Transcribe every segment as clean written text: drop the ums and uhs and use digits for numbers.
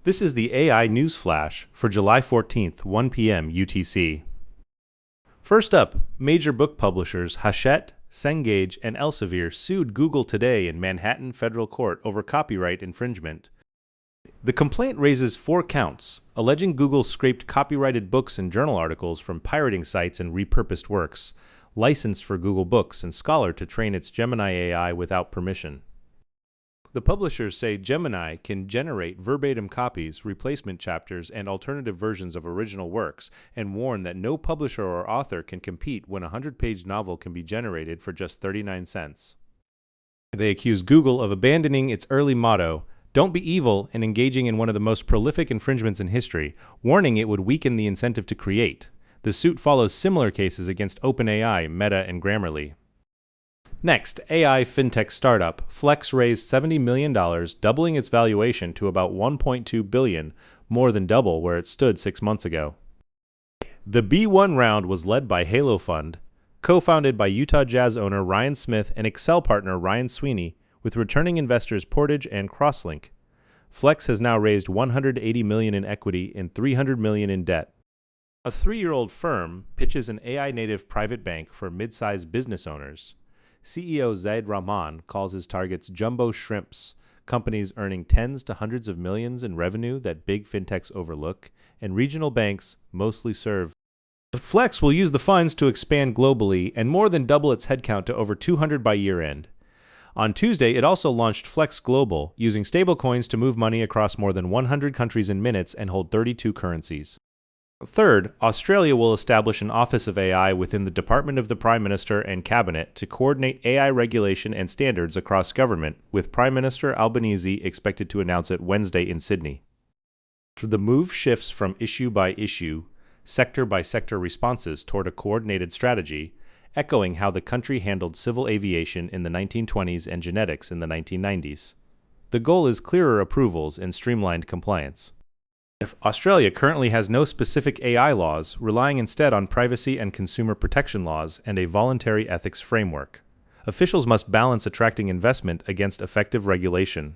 This is the AI News Flash for July 14th, 1 p.m. UTC. First up, major book publishers Hachette, Cengage, and Elsevier sued Google today in Manhattan federal court over copyright infringement. The complaint raises 4 counts, alleging Google scraped copyrighted books and journal articles from pirating sites and repurposed works, licensed for Google Books and Scholar to train its Gemini AI without permission. The publishers say Gemini can generate verbatim copies, replacement chapters, and alternative versions of original works, and warn that no publisher or author can compete when a 100-page novel can be generated for just 39 cents. They accuse Google of abandoning its early motto, "Don't be evil," and engaging in one of the most prolific infringements in history, warning it would weaken the incentive to create. The suit follows similar cases against OpenAI, Meta, and Grammarly. Next, AI fintech startup Flex raised $70 million, doubling its valuation to about $1.2 billion, more than double where it stood 6 months ago. The B1 round was led by Halo Fund, co-founded by Utah Jazz owner Ryan Smith and Excel partner Ryan Sweeney, with returning investors Portage and Crosslink. Flex has now raised $180 million in equity and $300 million in debt. A 3-year-old firm pitches an AI-native private bank for mid-sized business owners. CEO Zaid Rahman calls his targets jumbo shrimps, companies earning tens to hundreds of millions in revenue that big fintechs overlook, and regional banks mostly serve. Flex will use the funds to expand globally and more than double its headcount to over 200 by year-end. On Tuesday, it also launched Flex Global, using stablecoins to move money across more than 100 countries in minutes and hold 32 currencies. Third, Australia will establish an Office of AI within the Department of the Prime Minister and Cabinet to coordinate AI regulation and standards across government, with Prime Minister Albanese expected to announce it Wednesday in Sydney. The move shifts from issue-by-issue, sector-by-sector responses toward a coordinated strategy, echoing how the country handled civil aviation in the 1920s and genetics in the 1990s. The goal is clearer approvals and streamlined compliance. Australia currently has no specific AI laws, relying instead on privacy and consumer protection laws and a voluntary ethics framework. Officials must balance attracting investment against effective regulation.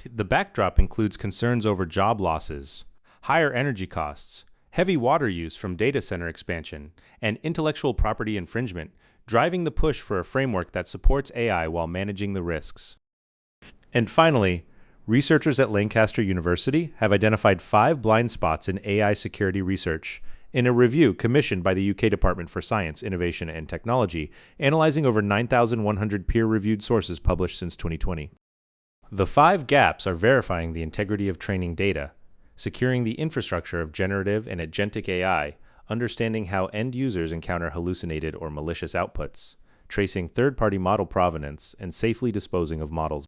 The backdrop includes concerns over job losses, higher energy costs, heavy water use from data center expansion, and intellectual property infringement, driving the push for a framework that supports AI while managing the risks. And finally, researchers at Lancaster University have identified 5 blind spots in AI security research in a review commissioned by the UK Department for Science, Innovation and Technology, analyzing over 9,100 peer-reviewed sources published since 2020. The 5 gaps are verifying the integrity of training data, securing the infrastructure of generative and agentic AI, understanding how end users encounter hallucinated or malicious outputs, tracing third-party model provenance, and safely disposing of models.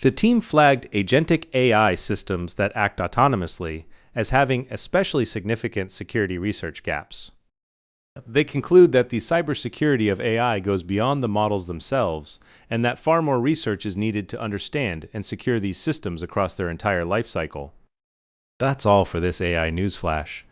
The team flagged agentic AI systems that act autonomously as having especially significant security research gaps. They conclude that the cybersecurity of AI goes beyond the models themselves, and that far more research is needed to understand and secure these systems across their entire life cycle. That's all for this AI News Flash.